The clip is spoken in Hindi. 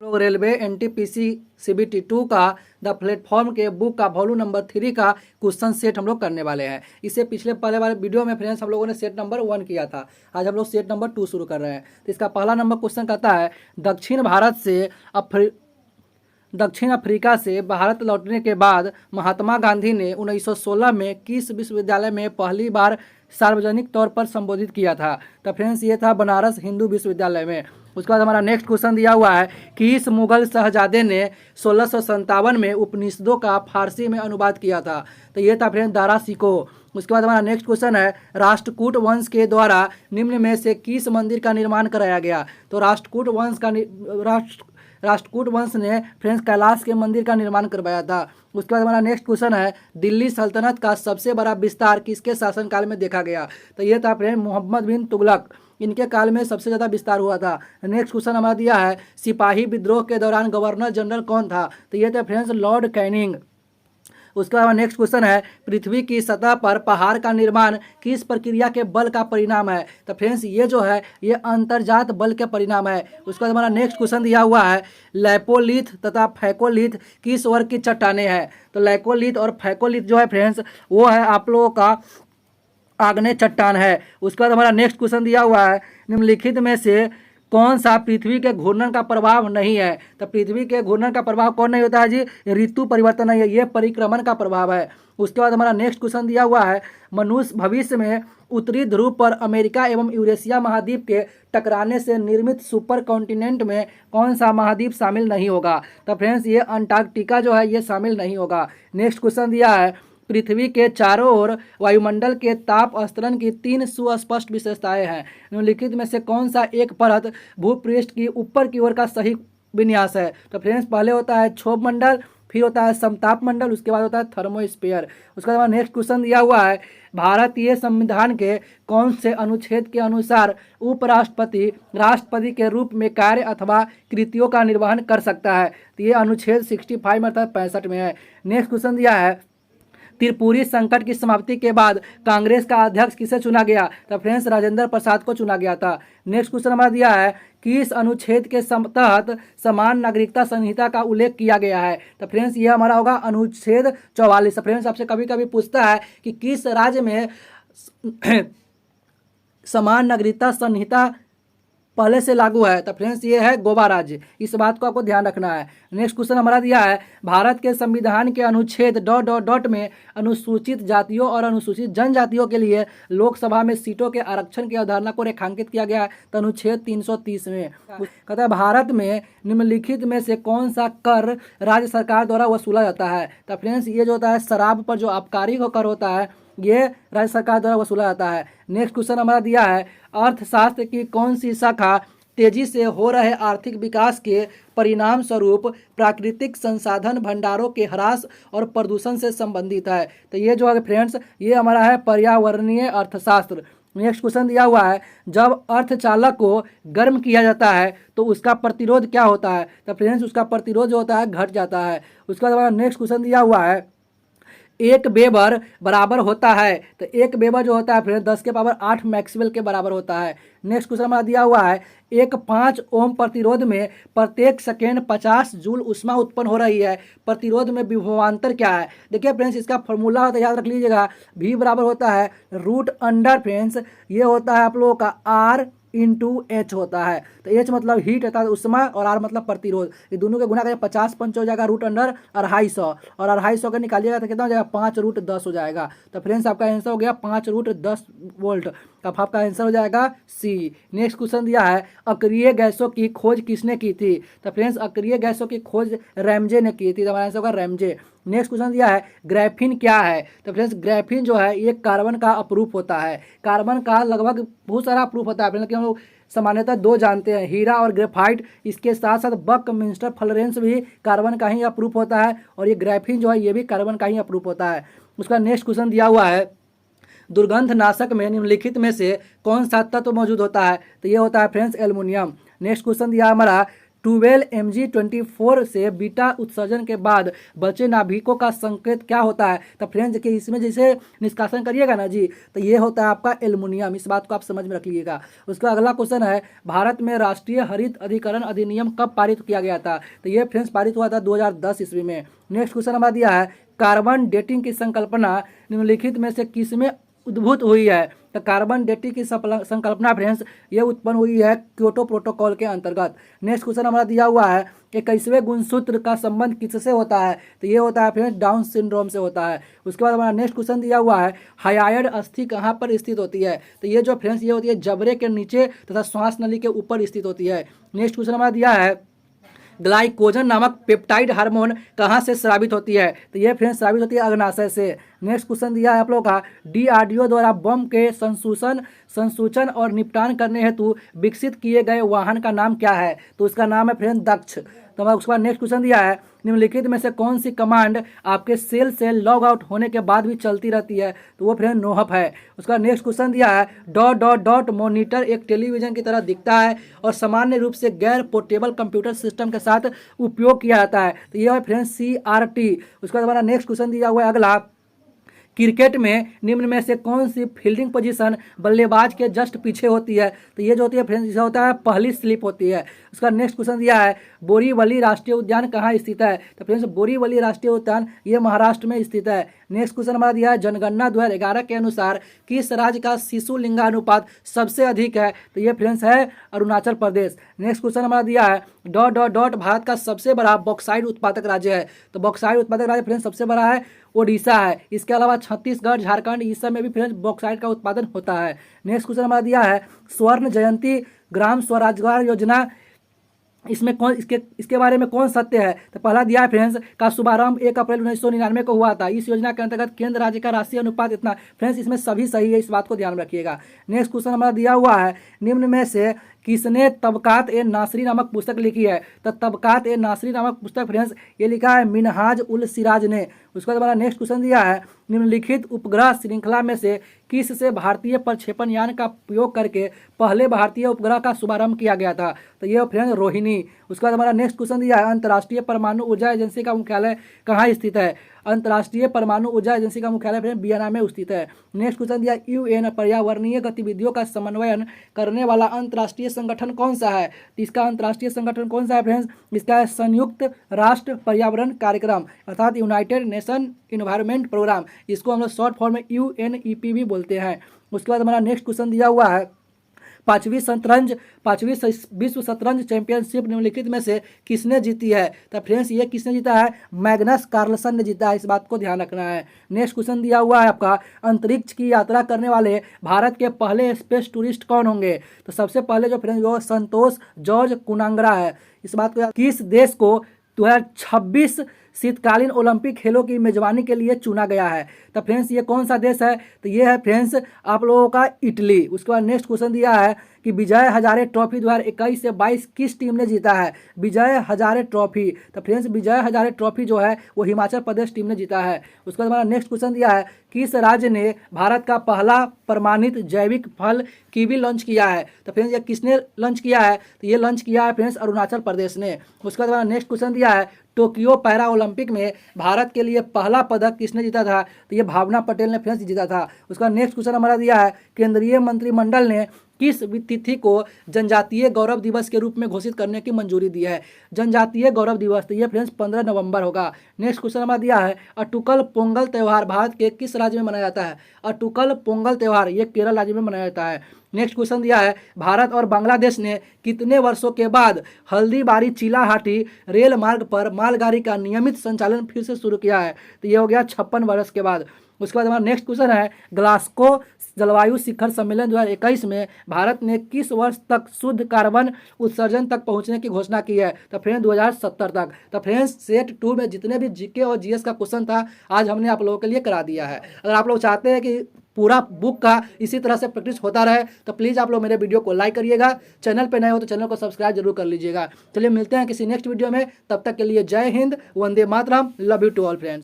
तो रेलवे एनटीपीसी सीबीटी 2 का द प्लेटफॉर्म के बुक का वॉल्यूम नंबर 3 का क्वेश्चन सेट हम लोग करने वाले हैं। इससे पिछले पहले वाले वीडियो में फ्रेंड्स हम लोगों ने सेट नंबर 1 किया था। आज हम लोग सेट नंबर 2 शुरू कर रहे हैं। तो इसका पहला नंबर क्वेश्चन कहता है दक्षिण अफ्रीका से भारत लौटने के बाद महात्मा गांधी ने 1916 में किस विश्वविद्यालय में पहली बार सार्वजनिक तौर पर संबोधित किया था? तो फ्रेंड्स ये था बनारस हिंदू विश्वविद्यालय में। उसके बाद हमारा नेक्स्ट क्वेश्चन दिया हुआ है कि इस मुगल शहजादे ने 1657 में उपनिषदों का फारसी में अनुवाद किया था। तो ये था फ्रेंड्स दारा शिको। उसके बाद हमारा नेक्स्ट क्वेश्चन है राष्ट्रकूट वंश के द्वारा निम्न में से किस मंदिर का निर्माण कराया गया? तो राष्ट्रकूट वंश ने फ्रेंड्स कैलाश के मंदिर का निर्माण करवाया था। उसके बाद हमारा नेक्स्ट क्वेश्चन है दिल्ली सल्तनत का सबसे बड़ा विस्तार किसके शासनकाल में देखा गया? तो ये था फ्रेंड मोहम्मद बिन तुगलक, इनके काल में सबसे ज़्यादा विस्तार हुआ था। नेक्स्ट क्वेश्चन हमारा दिया है सिपाही विद्रोह के दौरान गवर्नर जनरल कौन था? तो ये थे फ्रेंड्स लॉर्ड कैनिंग। उसके बाद नेक्स्ट क्वेश्चन है पृथ्वी की सतह पर पहाड़ का निर्माण किस प्रक्रिया के बल का परिणाम है? तो फ्रेंड्स ये जो है ये अंतर्जात बल के परिणाम है। उसके बाद हमारा नेक्स्ट क्वेश्चन दिया हुआ है लैपोलिथ तथा फैकोलिथ किस वर्ग की चट्टानें हैं? तो लैकोलिथ और फैकोलिथ जो है फ्रेंड्स वो है आप लोगों का आग्नेय चट्टान है। उसके बाद हमारा नेक्स्ट क्वेश्चन दिया हुआ है निम्नलिखित में से कौन सा पृथ्वी के घूर्णन का प्रभाव नहीं है? तो पृथ्वी के घूर्णन का प्रभाव कौन नहीं होता है जी? ऋतु परिवर्तन नहीं है, ये परिक्रमण का प्रभाव है। उसके बाद हमारा नेक्स्ट क्वेश्चन दिया हुआ है मनुष्य भविष्य में उत्तरी ध्रुव पर अमेरिका एवं यूरेशिया महाद्वीप के टकराने से निर्मित सुपर कॉन्टिनेंट में कौन सा महाद्वीप शामिल नहीं होगा? तो फ्रेंड्स ये अंटार्कटिका जो है ये शामिल नहीं होगा। नेक्स्ट क्वेश्चन दिया है पृथ्वी के चारों ओर वायुमंडल के ताप स्तरण की 3 सुस्पष्ट विशेषताएं हैं। निम्नलिखित में से कौन सा एक परत भूपृष्ठ की ऊपर की ओर का सही विन्यास है? तो फ्रेंड्स पहले होता है क्षोभ मंडल, फिर होता है समताप मंडल, उसके बाद होता है थर्मोस्फीयर। उसके बाद नेक्स्ट क्वेश्चन दिया हुआ है भारतीय संविधान के कौन से अनुच्छेद के अनुसार उपराष्ट्रपति राष्ट्रपति के रूप में कार्य अथवा कृतियों का निर्वहन कर सकता है? तो ये अनुच्छेद 65 अर्थात 65 में है। नेक्स्ट क्वेश्चन दिया है त्रिपुरी संकट की समाप्ति के बाद कांग्रेस का अध्यक्ष किसे चुना गया? तो फ्रेंड्स राजेंद्र प्रसाद को चुना गया था। नेक्स्ट क्वेश्चन हमारा दिया है कि इस अनुच्छेद के तहत समान नागरिकता संहिता का उल्लेख किया गया है? तो फ्रेंड्स ये हमारा होगा अनुच्छेद 44। फ्रेंड्स आपसे कभी कभी पूछता है कि किस राज्य में समान नागरिकता संहिता पहले से लागू है? तो फ्रेंड्स ये है गोवा राज्य, इस बात को आपको ध्यान रखना है। नेक्स्ट क्वेश्चन हमारा दिया है भारत के संविधान के अनुच्छेद ... में अनुसूचित जातियों और अनुसूचित जनजातियों के लिए लोकसभा में सीटों के आरक्षण की अवधारणा को रेखांकित किया गया है। तो अनुच्छेद 330 में कहता है भारत में निम्नलिखित में से कौन सा कर राज्य सरकार द्वारा वसूला जाता है? तो फ्रेंड्स ये जो होता है शराब पर जो आबकारी का कर होता है ये राज्य सरकार द्वारा वसूला जाता है। नेक्स्ट क्वेश्चन हमारा दिया है अर्थशास्त्र की कौन सी शाखा तेजी से हो रहे आर्थिक विकास के परिणाम स्वरूप प्राकृतिक संसाधन भंडारों के ह्रास और प्रदूषण से संबंधित है? तो ये जो है फ्रेंड्स ये हमारा है पर्यावरणीय अर्थशास्त्र। नेक्स्ट क्वेश्चन दिया हुआ है जब अर्धचालक को गर्म किया जाता है तो उसका प्रतिरोध क्या होता है? तो फ्रेंड्स उसका प्रतिरोध जो होता है घट जाता है। उसके बाद हमारा नेक्स्ट क्वेश्चन दिया हुआ है एक वेबर बराबर होता है। तो एक वेबर जो होता है फिर 10 के पावर 8 मैक्सवेल के बराबर होता है। नेक्स्ट क्वेश्चन हमारा दिया हुआ है एक 5 ओम प्रतिरोध में प्रत्येक सेकेंड 50 जूल ऊष्मा उत्पन्न हो रही है, प्रतिरोध में विभवांतर क्या है? देखिए फ्रेंड्स इसका फॉर्मूला होता है याद रख लीजिएगा V बराबर होता है रूट अंडर फ्रेंड्स ये होता है आप लोगों का R इंटू H होता है। तो H मतलब हीट होता है उष्मा और R मतलब प्रतिरोध, ये दोनों के गुना करें 50 पंच हो जाएगा रूट अंडर 250 और 250 का निकालिएगा तो कितना हो जाएगा 5 रूट 10 हो जाएगा। तो फ्रेंड्स आपका आंसर हो गया 5 रूट 10 वोल्ट। अब आपका आंसर हो जाएगा C। नेक्स्ट क्वेश्चन दिया है अक्रिय गैसों की खोज किसने की थी? तो फ्रेंड्स अक्रिय गैसों की खोज रैमजे ने की थी। तो हमारा आंसर होगा रैमजे। नेक्स्ट क्वेश्चन दिया है ग्रेफिन क्या है? तो फ्रेंड्स ग्रेफिन जो है ये कार्बन का अपरूप होता है। कार्बन का लगभग बहुत सारा अपरूप होता है, लेकिन हम लोग सामान्यतः 2 जानते हैं हीरा और ग्रेफाइट। इसके साथ साथ बकमिंस्टर फ्लोरेंस भी कार्बन का ही अपरूप होता है और ये ग्रेफिन जो है ये भी कार्बन का ही अपरूप होता है। उसका नेक्स्ट क्वेश्चन दिया हुआ है दुर्गंध नाशक में निम्नलिखित में से कौन सा तत्व मौजूद होता है? तो ये होता है फ्रेंड्स एल्युमिनियम। नेक्स्ट क्वेश्चन दिया हमारा 12 Mg24 से बीटा उत्सर्जन के बाद बचे नाभिकों का संकेत क्या होता है? तो फ्रेंड्स देखिए इसमें जैसे निष्कासन करिएगा ना जी, तो ये होता है आपका एल्युमिनियम। इस बात को आप समझ में रख लीजिएगा। उसका अगला क्वेश्चन है, भारत में राष्ट्रीय हरित अधिकरण अधिनियम कब पारित किया गया था? तो ये फ्रेंड्स पारित हुआ था 2010 ईस्वी में। नेक्स्ट क्वेश्चन हमारा दिया है, कार्बन डेटिंग की संकल्पना निम्नलिखित में से किसमें उद्भूत हुई है? तो कार्बन डेटिंग की संकल्पना फ्रेंड्स ये उत्पन्न हुई है क्योटो प्रोटोकॉल के अंतर्गत। नेक्स्ट क्वेश्चन हमारा दिया हुआ है, 21वें गुणसूत्र का संबंध किससे होता है? तो ये होता है फ्रेंड्स डाउन सिंड्रोम से होता है। उसके बाद हमारा नेक्स्ट क्वेश्चन दिया हुआ है, हाइड्रोइड अस्थि कहाँ पर स्थित होती है? तो ये जो फ्रेंड्स ये होती है जबड़े के नीचे तथा श्वास नली के ऊपर स्थित होती है। नेक्स्ट क्वेश्चन हमारा दिया है, ग्लाइकोजन नामक पेप्टाइड हार्मोन कहाँ से स्रावित होती है? तो ये फ्रेंड्स स्रावित होती है अग्नाशय से। नेक्स्ट क्वेश्चन दिया है आप लोगों का, डीआरडीओ द्वारा बम के संसूचन और निपटान करने हेतु विकसित किए गए वाहन का नाम क्या है? तो उसका नाम है फ्रेंड्स दक्ष। तो हमारा उसके बाद नेक्स्ट क्वेश्चन दिया है, निम्नलिखित में से कौन सी कमांड आपके सेल से लॉग आउट होने के बाद भी चलती रहती है? तो वो फ्रेंड नोहप है। उसका नेक्स्ट क्वेश्चन दिया है, डॉट डॉट डॉट मॉनिटर एक टेलीविजन की तरह दिखता है और सामान्य रूप से गैर पोर्टेबल कंप्यूटर सिस्टम के साथ उपयोग किया जाता है। तो ये है फ्रेंड्स CRT। उसके बाद हमारा नेक्स्ट क्वेश्चन दिया हुआ है अगला, क्रिकेट में निम्न में से कौन सी फील्डिंग पोजीशन बल्लेबाज के जस्ट पीछे होती है? तो ये जो होती है फ्रेंड्स इसे होता है पहली स्लिप होती है। उसका नेक्स्ट क्वेश्चन दिया है, बोरीवली राष्ट्रीय उद्यान कहाँ स्थित है? तो फ्रेंड्स बोरीवली राष्ट्रीय उद्यान ये महाराष्ट्र में स्थित है। नेक्स्ट क्वेश्चन हमारा दिया है, जनगणना 2011 के अनुसार किस राज्य का शिशु लिंगानुपात सबसे अधिक है? तो ये फ्रेंड्स है अरुणाचल प्रदेश। नेक्स्ट क्वेश्चन हमारा दिया है, डॉट डॉट डॉट भारत का सबसे बड़ा बॉक्साइट उत्पादक राज्य है? तो बॉक्साइट उत्पादक राज्य फ्रेंड्स सबसे बड़ा है ओडिशा है। इसके अलावा छत्तीसगढ़, झारखंड इस सब में भी फ्रेंड्स बॉक्साइट का उत्पादन होता है। नेक्स्ट क्वेश्चन हमारा दिया है, स्वर्ण जयंती ग्राम स्वरोजगार योजना इसमें कौन इसके बारे में कौन सत्य है? तो पहला दिया है फ्रेंड्स का शुभारंभ 1 अप्रैल 1999 को हुआ था। इस योजना के अंतर्गत केंद्र राज्य का राशि अनुपात इतना। फ्रेंड्स इसमें सभी सही है, इस बात को ध्यान में रखिएगा। नेक्स्ट क्वेश्चन हमारा दिया हुआ है, निम्न में से किसने तबकात ए नासरी नामक पुस्तक लिखी है? तो तबकात ए नासरी नामक पुस्तक फ्रेंड्स ये लिखा है मिनहाज उल सिराज ने। उसके बाद हमारा नेक्स्ट क्वेश्चन दिया है, निम्नलिखित उपग्रह श्रृंखला में से किस से भारतीय प्रक्षेपण यान का उपयोग करके पहले भारतीय उपग्रह का शुभारंभ किया गया था? तो ये फ्रेंड्स रोहिणी। उसके बाद हमारा नेक्स्ट क्वेश्चन दिया है, अंतर्राष्ट्रीय परमाणु ऊर्जा एजेंसी का मुख्यालय कहाँ स्थित है? अंतर्राष्ट्रीय परमाणु ऊर्जा एजेंसी का मुख्यालय फ्रेंड वियना में स्थित है। नेक्स्ट क्वेश्चन दिया, UN पर्यावरणीय गतिविधियों का समन्वयन करने वाला अंतर्राष्ट्रीय संगठन कौन सा है? इसका अंतर्राष्ट्रीय संगठन कौन सा है फ्रेंड्स? इसका है संयुक्त राष्ट्र पर्यावरण कार्यक्रम अर्थात यूनाइटेड नेशन इन्वायरमेंट प्रोग्राम। इसको हम लोग शॉर्ट फॉर्म में UNEP भी बोलते हैं। उसके बाद हमारा नेक्स्ट क्वेश्चन दिया हुआ है, पांचवी विश्व शतरंज चैंपियनशिप निम्नलिखित में से किसने जीती है? तो फ्रेंड्स ये किसने जीता है? मैग्नस कार्लसन ने जीता है, इस बात को ध्यान रखना है। नेक्स्ट क्वेश्चन दिया हुआ है आपका, अंतरिक्ष की यात्रा करने वाले भारत के पहले स्पेस टूरिस्ट कौन होंगे? तो सबसे पहले जो फ्रेंड्स वो संतोष जॉर्ज कुनांगरा है। इस बात को किस देश को 2026 शीतकालीन ओलंपिक खेलों की मेजबानी के लिए चुना गया है? तो फ्रेंड्स ये कौन सा देश है? तो ये है फ्रेंड्स आप लोगों का इटली। उसके बाद नेक्स्ट क्वेश्चन दिया है कि विजय हजारे ट्रॉफी 2021 से 22 किस टीम ने जीता है? विजय हजारे ट्रॉफी। तो फ्रेंड्स विजय हजारे ट्रॉफी जो है वो हिमाचल प्रदेश टीम ने जीता है। उसके बाद हमारा नेक्स्ट क्वेश्चन दिया है, किस राज्य ने भारत का पहला प्रमाणित जैविक फल कीवी लॉन्च किया है? तो फ्रेंड्स ये किसने लॉन्च किया है? तो ये लॉन्च किया है फ्रेंड्स अरुणाचल प्रदेश ने। उसके बाद हमारा नेक्स्ट क्वेश्चन दिया है, टोक्यो पैरा ओलंपिक में भारत के लिए पहला पदक किसने जीता था? तो ये भावना पटेल ने फ्रेंड्स जीता था। उसका नेक्स्ट क्वेश्चन हमारा दिया है, केंद्रीय मंत्रिमंडल ने किस तिथि को जनजातीय गौरव दिवस के रूप में घोषित करने की मंजूरी दी है? जनजातीय गौरव दिवस, तो ये फ्रेंड्स 15 नवंबर होगा। नेक्स्ट क्वेश्चन हमारा दिया है, अटुकल पोंगल त्यौहार भारत के किस राज्य में मनाया जाता है? अटुकल पोंगल त्यौहार ये केरल राज्य में मनाया जाता है। नेक्स्ट क्वेश्चन दिया है, भारत और बांग्लादेश ने कितने वर्षों के बाद हल्दीबारी चिलाहाटी रेल मार्ग पर मालगाड़ी का नियमित संचालन फिर से शुरू किया है? तो ये हो गया 56 वर्ष के बाद। उसके बाद हमारा नेक्स्ट क्वेश्चन है, ग्लासगो जलवायु शिखर सम्मेलन 2021 में भारत ने किस वर्ष तक शुद्ध कार्बन उत्सर्जन तक पहुंचने की घोषणा की है? तो फ्रेंड्स 2070 तक। तो फ्रेंड्स सेट 2 में जितने भी जीके और जीएस का क्वेश्चन था आज हमने आप लोगों के लिए करा दिया है। अगर आप लोग चाहते हैं कि पूरा बुक का इसी तरह से प्रैक्टिस होता रहे तो प्लीज़ आप लोग मेरे वीडियो को लाइक करिएगा, चैनल पे नए हो तो चैनल को सब्सक्राइब जरूर कर लीजिएगा। चलिए मिलते हैं किसी नेक्स्ट वीडियो में, तब तक के लिए जय हिंद, वंदे मातरम, love you to all friends.